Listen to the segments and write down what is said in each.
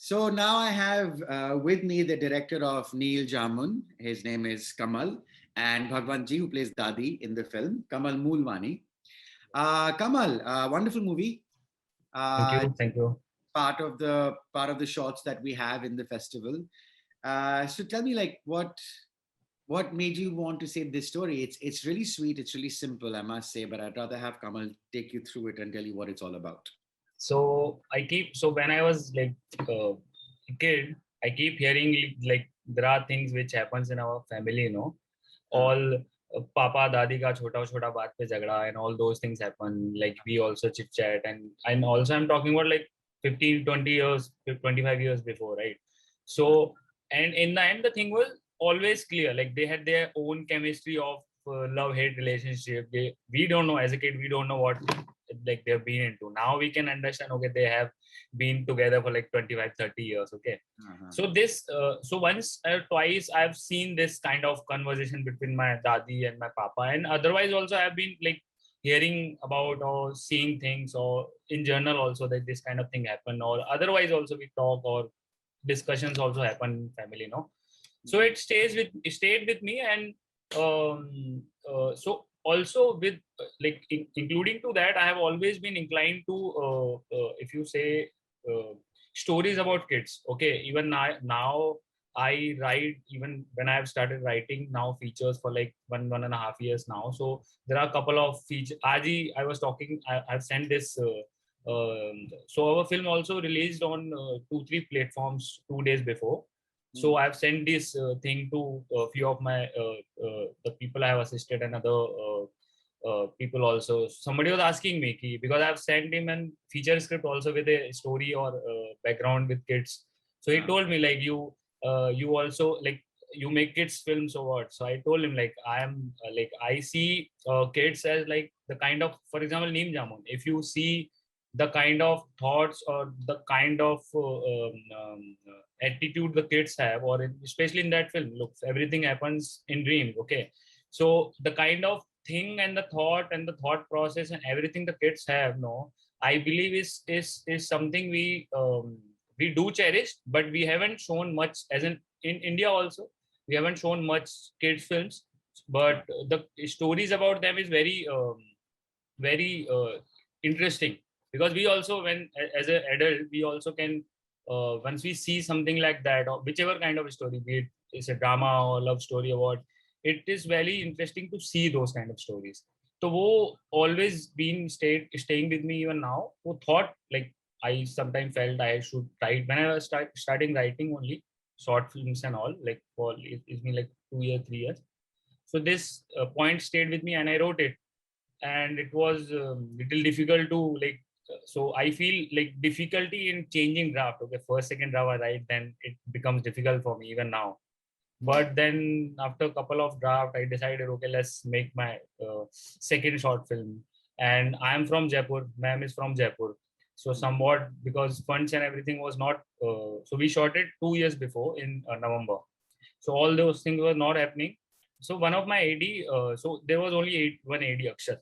So now I have with me the director of Neil Jamun. His name is Kamal, and Bhagwanji, who plays Dadi in the film, Kamal Moolwani. Kamal, wonderful movie. Thank Uh, you. Thank you. part of the shots that we have in the festival. So tell me, like, what made you want to say this story? It's really sweet. It's really simple, I must say. But I'd rather have Kamal take you through it and tell you what it's all about. So when I was like a kid, I keep hearing there are things which happens in our family, all papa dadi ka chota chota baat pe jagda and all those things happen. Like we also chit chat and also I'm talking about like 15, 20 years, 25 years before, right? So and in the end the thing was always clear. Like they had their own chemistry of love hate relationship. We don't know, as a kid we don't know what like they've been into. Now we can understand, okay, they have been together for like 25, 30 years. Okay. Uh-huh. So once or twice I've seen this kind of conversation between my dadi and my papa, and otherwise also I've been like hearing about or seeing things, or in journal also that this kind of thing happen, or otherwise also we talk or discussions also happen in family, so it stayed with me. And so also with including to that, I have always been inclined to if you say uh, stories about kids. Okay, even now I write, even when I have started writing now features for like 1.5 years now. So there are a couple of features. Aji, I was talking, I've sent this so our film also released on 2-3 platforms 2 days before. So I've sent this thing to a few of my the people I have assisted, and other people also. Somebody was asking me because I've sent him an feature script also with a story or background with kids. So he told me like you also like you make kids films or what? So I told him like I am like I see kids as like the kind of, for example, Neem Jamun. If you see the kind of thoughts or the kind of attitude the kids have, or especially in that film, look, everything happens in dreams. Okay, so the kind of thing and the thought process and everything the kids have, no, I believe is something we do cherish, but we haven't shown much. As in India also, we haven't shown much kids films, but the stories about them is very interesting, because we also, when as an adult, we also can once we see something like that, or whichever kind of a story, be it it's a drama or love story or what, it is very interesting to see those kind of stories. So wo always been staying with me even now. Wo thought like I sometimes felt I should write when I was starting writing only short films and all, like for it's been like 2 years 3 years. So this point stayed with me and I wrote it. And it was little difficult to like so I feel like difficulty in changing draft. Okay, first second draft I write, then it becomes difficult for me even now. But then after a couple of draft I decided, okay, let's make my second short film. And I am from Jaipur, ma'am is from Jaipur. So somewhat, because funds and everything was not so we shot it 2 years before in November. So all those things were not happening. So one of my AD, so there was only one AD, Akshar.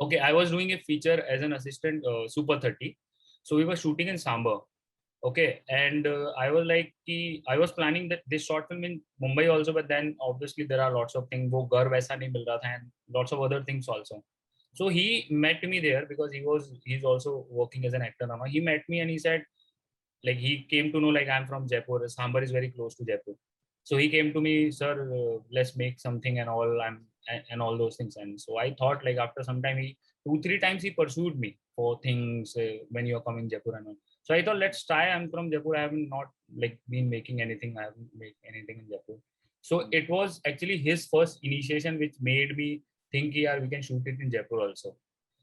Okay, I was doing a feature as an assistant, Super 30. So we were shooting in Sambor. Okay, and I was like, I was planning that this short film in Mumbai also, but then obviously there are lots of things. वो घर वैसा नहीं मिल रहा था, and lots of other things also. So he met me there because he's also working as an actor now. He met me and he said, like he came to know like I'm from Jaipur. Sambar is very close to Jaipur. So he came to me, sir, let's make something and all. And all those things. And so I thought like after some time, he 2-3 times he pursued me for things when you are coming Jaipur and all. So I thought let's try. I'm from Jaipur. I haven't not like been making anything. I haven't made anything in Jaipur. So it was actually his first initiation which made me think, yeah, we can shoot it in Jaipur also.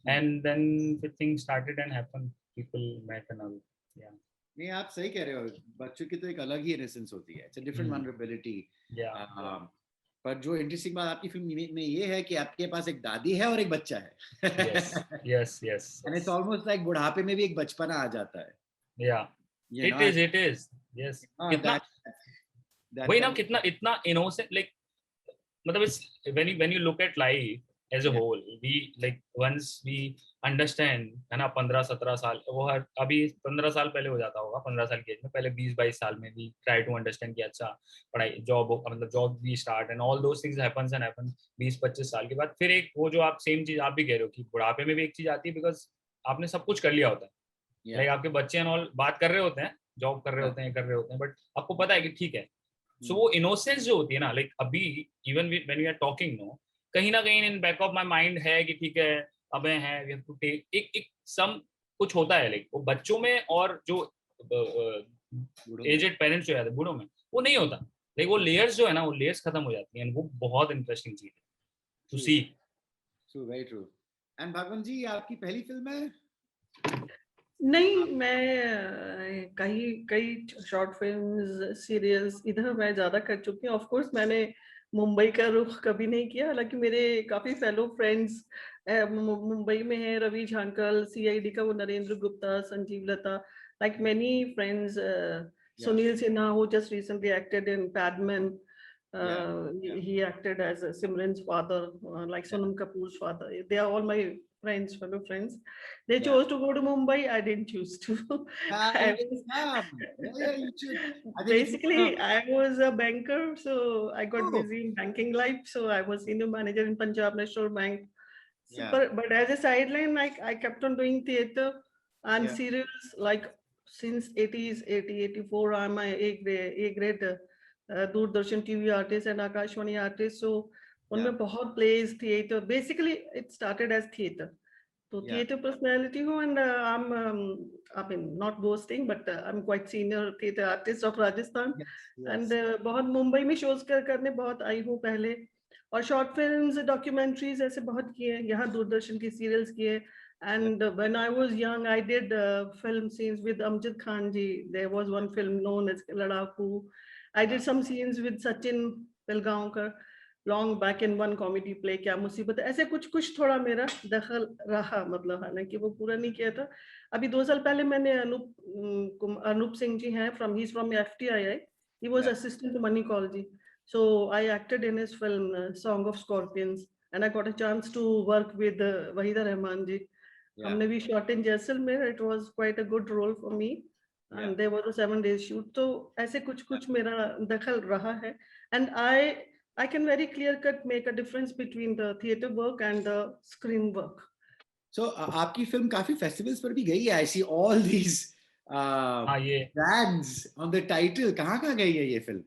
And then the thing started and happened. People met and all. Yeah. नहीं आप सही कह रहे हो बच्चों की तो एक अलग ही इनोसेंस होती है इट्स अ डिफरेंट वल्नरेबिलिटी पर जो इंटरेस्टिंग बात आपकी फिल्म में ये है कि आपके पास एक दादी है और एक बच्चा है yes and it's almost like बुढ़ापे में भी एक बचपना आ जाता है it is yes कितना वही ना कितना इतना innocent like मतलब it's when you look at life, as a whole. We like once we understand, है ना, 15-17 साल, वो हर अभी 15 साल पहले हो जाता होगा, 15 साल की एज में, पहले 20-22 साल में we try to understand कि अच्छा पढ़ाई, जॉब, मतलब job we start and all those things happens and happen 20-25 साल के बाद फिर एक वो जो आप सेम चीज आप भी कह रहे हो कि बुढ़ापे में भी एक चीज आती है, बिकॉज आपने सब कुछ कर लिया होता है, लाइक आपके बच्चे एंड ऑल बात कर रहे होते हैं, जॉब कर रहे होते हैं, कर रहे होते हैं, बट आपको पता है कि ठीक है. सो वो इनोसेंस जो होती है ना, लाइक अभी even when we are talking no, कहीं ना कहीं in back of my mind है कि ठीक है अबे हैं, वी हैव टू टेक एक एक सम कुछ होता है, लाइक वो बच्चों में और जो एजेड पेरेंट्स जो है बूढ़ों में वो नहीं होता, लाइक वो लेयर्स जो है ना, वो लेयर्स खत्म हो जाती हैं, वो बहुत इंटरेस्टिंग चीज है to see. True, very true. And Bhagwan ji, आपकी पहली फिल्म है? नहीं, मैं कई कई शॉर्ट फिल्म्स, सीरियल्स इधर मैं ज्यादा कर चुकी हूँ. ऑफ कोर्स मैंने मुंबई का रुख कभी नहीं किया, हालांकि मेरे काफी फेलो फ्रेंड्स मुंबई में हैं. रवि झांकल, सीआईडी का वो नरेंद्र गुप्ता, संजीव लता, like many friends, Sunil Sinha, who just recently acted in Padman. He acted as Simran's father, like Sonam Kapoor's father. They are all my friends, fellow friends. They chose to go to Mumbai. I didn't choose to. Basically, I was a banker, so I got busy in banking life. So I was senior manager in Punjab National Bank. So, but as a sideline, like I kept on doing theater and serials, like since 80s, 84, I'm a grade Doordarshan TV artist and Akashvani artist. So उनमें बहुत plays, theater. Basically, it started as theater. So theater personality हूँ, and I mean not boasting, but I'm quite senior theater artist of Rajasthan. And बहुत मुंबई में shows करने बहुत आई हूँ पहले, और short films, documentaries ऐसे बहुत किए, यहाँ दूरदर्शन की serials किए. And when I was young, I did film scenes with Amjad Khan ji. There was one film known as Ladaku. I did some scenes with Sachin Pilgaonkar long back in one comedy play, क्या मुसीबत. ऐसे कुछ कुछ थोड़ा मेरा दखल रहा, मतलब हालांकि वो पूरा नहीं किया था. अभी 2 साल पहले मैंने अनूप सिंह जी हैं, he's from FTII. He was assistant to Mani Kaul ji. So I acted in his film Song of Scorpions, and I got a chance to work with Wahida Rahman ji. हमने भी shot in Jaisalmer. It was quite a good role for me. And there was a 7-day shoot. तो ऐसे कुछ कुछ मेरा दखल रहा है. And I can very clear cut make a difference between the theater work and the screen work. So आपकी film काफी festivals पर भी गई है. I see all these tags on the title. कहाँ गई है ये फिल्म?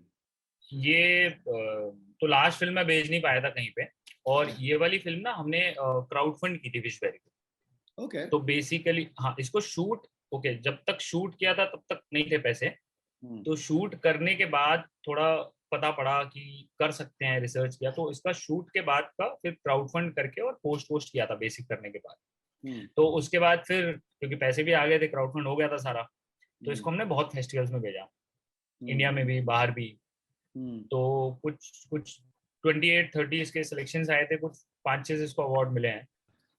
ये तो लास्ट फिल्म मैं भेज नहीं पाया था कहीं पे, और ये वाली फिल्म ना हमने क्राउड फंड की थी विश्ववेरी को. ओके. तो बेसिकली हाँ, इसको शूट जब तक शूट किया था तब तक नहीं थे पैसे. तो शूट करने के बाद थोड़ा पता पड़ा कि कर सकते हैं, रिसर्च किया, तो इसका शूट के बाद का फिर क्राउड फंड करके और पोस्ट किया था बेसिक करने के बाद. तो उसके बाद फिर क्योंकि पैसे भी आ गए थे, क्राउड फंड हो गया था सारा, तो इसको हमने बहुत फेस्टिवल्स में भेजा, इंडिया में भी, बाहर भी. तो कुछ 28-30 इसके सिलेक्शंस आए थे, कुछ 5-6 इसको अवार्ड मिले हैं.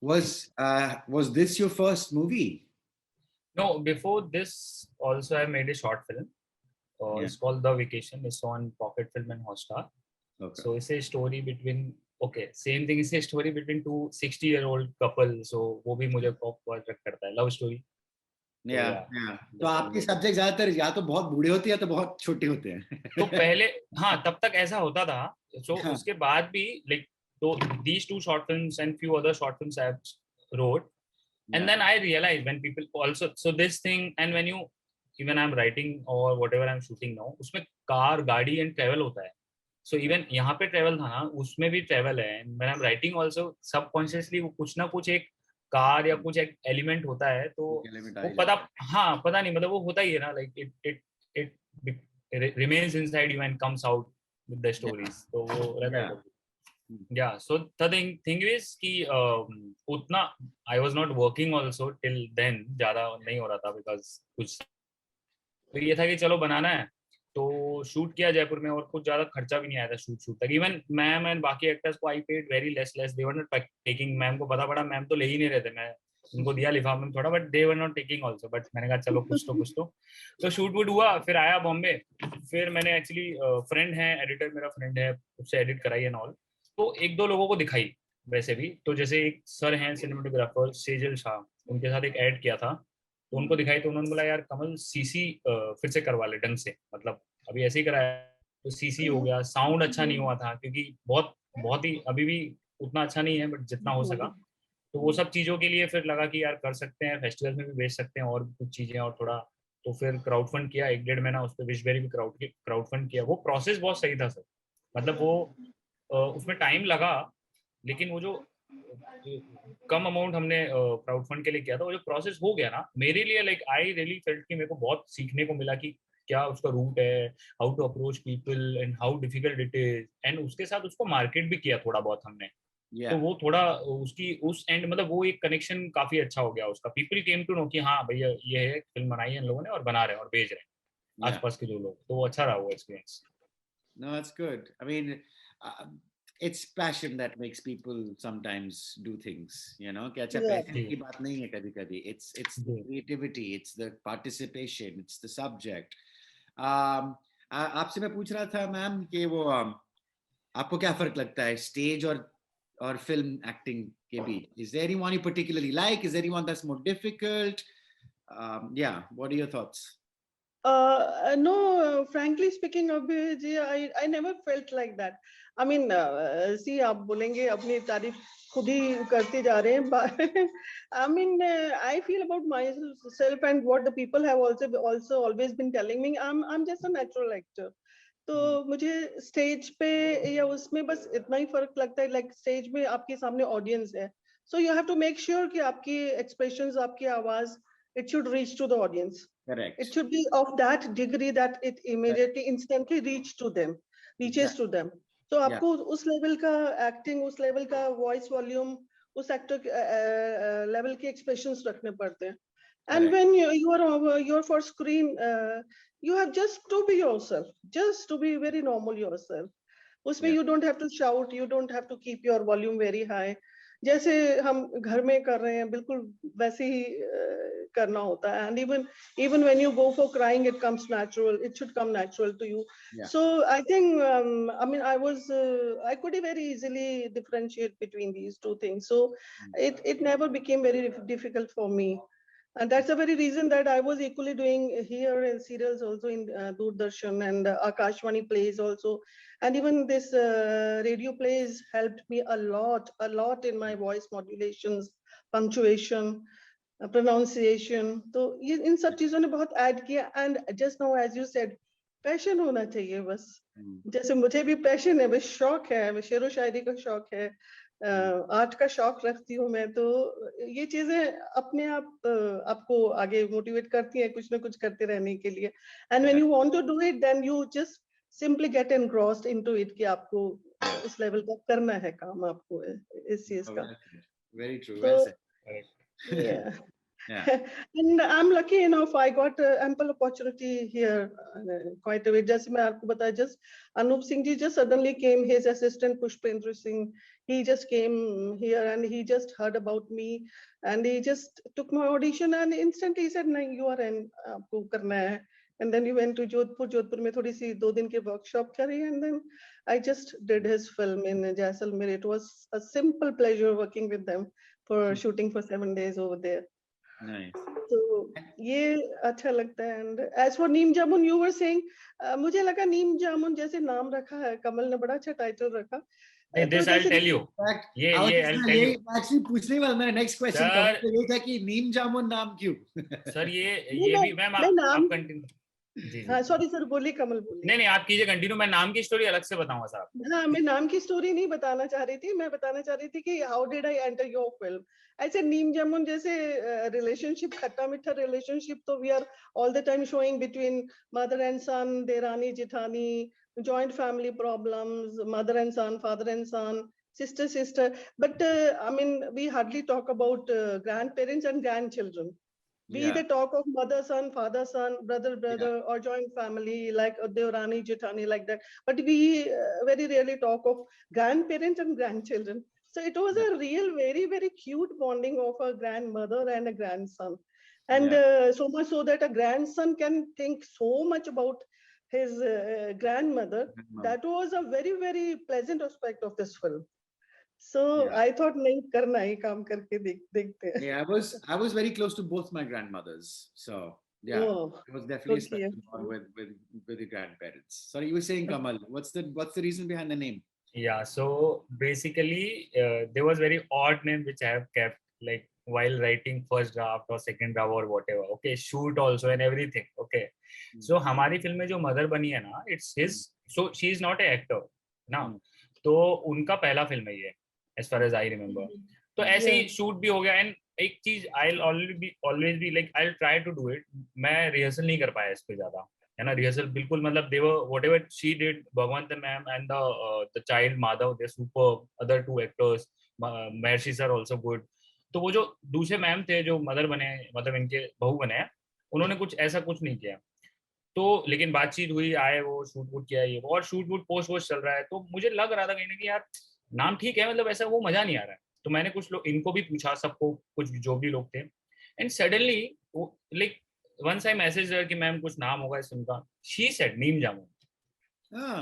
Was this your first movie? No, before this also I made a short film. It's called The Vacation. It's on Pocket Film and Hotstar. Okay. So it's a story between same thing. It's a story between two 60-year-old couple. So वो भी मुझे बहुत attract करता है, love story. तो आपके subject ज्यादातर या तो बहुत बूढ़े होते हैं या तो बहुत छोटे होते हैं. तो पहले तब तक ऐसा होता था. So उसके बाद भी like so these 2 short films and few other short films I have wrote, and then I realized when people also, so this thing, and when you even I'm writing or whatever I'm shooting now, उसमें car, गाड़ी and travel होता है. So even यहाँ पे travel था ना, उसमें भी travel है. And when I'm writing also subconsciously वो कुछ ना कुछ एक कार या कुछ एक एलिमेंट होता है, तो वो पता नहीं, मतलब वो होता ही है ना, like it remains inside you and comes out with the stories. तो वो रहता है. Yeah, so the thing is कि उतना I was not working also till then, ज़्यादा नहीं हो रहा था because कुछ तो ये था कि चलो बनाना है, तो शूट किया जयपुर में, और कुछ ज़्यादा खर्चा भी नहीं आया था शूट तक. इवन मैम एंड बाकी एक्टर्स को I paid very less, they were not taking. Ma'am को पता पड़ा, मैम तो ले ही नहीं रहे थे. मैं उनको दिया लिफाफे में थोड़ा, but they were not taking also. But मैंने कहा चलो कुछ तो शूट वूट हुआ. फिर आया बॉम्बे, फिर मैंने एक्चुअली फ्रेंड है एडिटर, मेरा फ्रेंड है, उससे एडिट कराई एंड ऑल. तो 1-2 लोगों को दिखाई, वैसे भी तो जैसे एक सर हैं सिनेमेटोग्राफर सेजल शाह, उनके साथ एक ऐड किया था, तो उनको दिखाई, तो उन्होंने बोला यार कमल सीसी फिर से करवा ले ढंग से, मतलब अभी ऐसे ही कराया तो सीसी हो गया, साउंड अच्छा नहीं हुआ था क्योंकि बहुत बहुत ही अभी भी उतना अच्छा नहीं है बट जितना हो सका, तो वो सब चीज़ों के लिए फिर लगा कि यार कर सकते हैं, फेस्टिवल में भी बेच सकते हैं और भी कुछ चीज़ें और थोड़ा, तो फिर क्राउड फंड किया, 1-1.5 महीना उस पर विशबेरी भी क्राउड फंड किया। वो प्रोसेस बहुत सही था सर, मतलब वो उसमें टाइम लगा, लेकिन वो जो कम अमाउंट हमने क्राउड फंड के लिए किया था, वो जो प्रोसेस हो गया ना मेरे लिए, लाइक आई रियली फेल्ट कि मेरे को बहुत सीखने को मिला कि क्या उसका रूट है, how to approach people and how difficult it is, and उसके साथ उसको मार्केट भी किया थोड़ा बहुत हमने, तो वो थोड़ा उसकी उस एंड मतलब वो एक कनेक्शन काफी अच्छा हो गया उसका, पीपल केम टू नो कि हाँ भैया ये है फिल्म बनाई है इन लोगों ने और बना रहे हैं और भेज रहे हैं आसपास के जो लोग, तो वो अच्छा रहा वो experience. No, that's good. I mean, uh, it's passion that makes people sometimes do things. You know, कि अच्छा Yeah. passion की बात नहीं है कभी कभी. It's the creativity, it's the participation, it's the subject. आपसे मैं पूछ रहा था मैम कि वो आपको क्या फर्क लगता है स्टेज और फिल्म एक्टिंग के बीच? Is there anyone you particularly like? Is there anyone that's more difficult? Yeah, what are your thoughts? No, frankly speaking, Abhi, I never felt like that. I mean, see, आप बोलेंगे अपनी तारीफ खुद ही करते जा रहे हैं, but I mean, I feel about myself and what the people have also always been telling me. I'm just a natural actor. तो मुझे स्टेज पे या उसमें बस इतना ही फर्क लगता है, लाइक स्टेज में आपके सामने ऑडियंस है, so you have to make sure कि आपकी एक्सप्रेशंस, आपकी आवाज, it should reach to the audience. Correct. It should be of that degree that it immediately, instantly reaches to them. So आपको उस लेवल का एक्टिंग, उस level का voice volume, उस एक्टर लेवल के एक्सप्रेशंस रखने पड़ते हैं. And when you're for screen, you have just to be yourself, just to be very normal yourself. उसमें you don't have to shout, you don't have to keep your volume very high. जैसे हम घर में कर रहे हैं बिल्कुल वैसे ही करना होता है. And even when you go for crying, it comes natural. It should come natural to you. So I think I mean I could very easily differentiate between these two things. So it never became very difficult for me. And that's the very reason that I was equally doing here in serials also in Doordarshan and Akashvani plays also. And even this radio plays helped me a lot in my voice modulations, punctuation, pronunciation. तो ये इन सब चीजों ने बहुत add किया. And just now as you said, passion होना चाहिए बस. जैसे मुझे भी पैशन है, बस शौक है, शेरो शायरी का शौक है, आर्ट का शौक रखती हूँ मैं, तो ये चीजें अपने आप आपको आगे मोटिवेट करती हैं कुछ ना कुछ करते रहने के लिए. And when you want to do it, then you just simply get engrossed into it कि आपको उस लेवल का करना है काम आपको इस चीज का. Very true. Well said. Yeah. And I'm lucky enough, I got ample opportunity here quite a bit. Just मैं आपको बताया, just Anup Singh ji just suddenly came, his assistant Pushpendra Singh, he just came here and he just heard about me and he just took my audition and instantly he said, "No, you are in, आपको करना है." And then he went to Jodhpur में थोड़ी सी 2 दिन के workshop करी, and then I just did his film in Jaisalmer. It was a simple pleasure working with them for shooting for 7 days over there. Nice. तो ये अच्छा लगता है. And as for Neem Jamun, you were saying, मुझे लगा नीम जामुन जैसे नाम रखा है, कमल ने बड़ा अच्छा टाइटल रखा. This I'll tell you. ये I'll tell you. Actually पूछने वाला मेरा next question ये था कि नीम जामुन नाम क्यों? सर ये भी मैम आप कंटिन्यू. हाँ सॉरी सर, बोलिए कमल बोलिए. नहीं आप कीजिए कंटिन्यू, मैं नाम की स्टोरी अलग से बताऊंगा साहब. हाँ, मैं नाम की स्टोरी नहीं बताना चाह रही थी, मैं बताना चाह रही थी कि how did I enter your film. ऐसे नीम जामुन जैसे रिलेशनशिप, खट्टा मीठा रिलेशनशिप, तो we are all the time showing between mother and son, देरानी जेठानी, joint family problems, mother and son, father and son, sister. But I mean, we hardly talk about grandparents and grandchildren. They talk of mother son, father son, brother or joint family like Devrani Jethani, like that, but we very rarely talk of grandparents and grandchildren. So it was a real very cute bonding of a grandmother and a grandson, and so much so that a grandson can think so much about his grandmother. That was a very pleasant aspect of this film. So Yeah. I thought नहीं करना है काम करके देखते हैं. Yeah, I was very close to both my grandmothers, so yeah, Oh, it was definitely a okay. special bond with the grandparents. Sorry, you were saying Kamal. What's the reason behind the name? Yeah, so basically, there was very odd name which I have kept, like while writing first draft or second draft or whatever. Okay, shoot also and everything. Okay, so हमारी film में जो mother बनी है ना, it's his. So she is not an actor, ना. तो उनका पहला फिल्म है ये, as far as I remember. तो ऐसे ही शूट भी हो गया. एंड एक चीज I'll always be like I'll try to do it. मैं रिहर्सल नहीं कर पाया इस पे ज्यादा, है ना. रिहर्सल बिल्कुल मतलब they were whatever she did, Bhagwant ma'am and the child Madhav, they're super. Other two actors, Mahershi sir also good. तो वो जो दूसरे मैम थे जो मदर बने, मतलब इनके बहू बने हैं, उन्होंने कुछ ऐसा कुछ नहीं किया. तो लेकिन बातचीत हुई, आए, वो शूट वूट किया, ये और शूट वूट पोस्ट वोस्ट चल रहा है. तो मुझे लग रहा था कहीं ना कहीं यार नाम ठीक है, मतलब ऐसा वो मजा नहीं आ रहा है. तो मैंने कुछ लोग इनको भी पूछा, सबको, कुछ जो भी लोग थे. And suddenly like once I messaged her कि मैम कुछ नाम होगा इस फिल्म का. She said Neem jamun.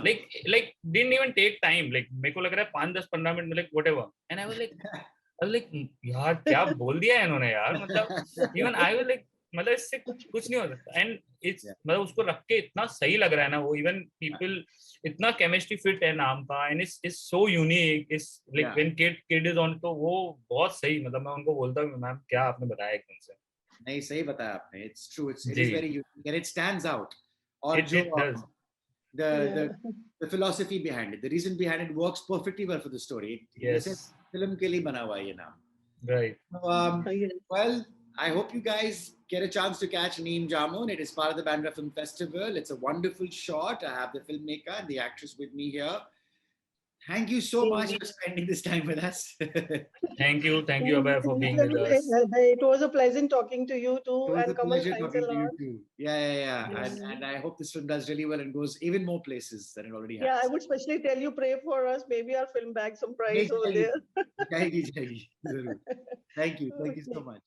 Like didn't even take time. Like मेरे को लग रहा है 5-10-15 मिनट में, like whatever. And I was like यार क्या बोल दिया है इन्होंने यार, मतलब even I was like मतलब इससे कुछ नहीं हो सकता. एंड इट्स मतलब उसको रख के इतना सही लग रहा है ना वो. इवन पीपल इतना केमिस्ट्री फिट है नाम का. And it's so unique. It's like when kid is on, तो वो बहुत सही. मतलब मैं उनको बोलता हूँ मैम क्या आपने बताया एकदम से. नहीं, सही बताया आपने. It's true. It is very unique and it stands out. और It does. The philosophy behind it, the reason behind it works perfectly well for the story. Yes. Film के लिए बना हुआ है ये नाम. Right. Well, I hope you guys get a chance to catch Neem Jamun. It is part of the Bandra Film Festival. It's a wonderful shot. I have the filmmaker and the actress with me here. Thank you so much for spending this time with us. Thank you, Abhay, for being with us. It was a pleasant talking to you too. It was And a Kamal, pleasure thanks talking a to you lot. too. Yeah. Yes. And I hope this film does really well and goes even more places than it already has. Yeah, I would especially tell you, pray for us. Maybe our film bags some prize over there. जाएगी. Thank you so much.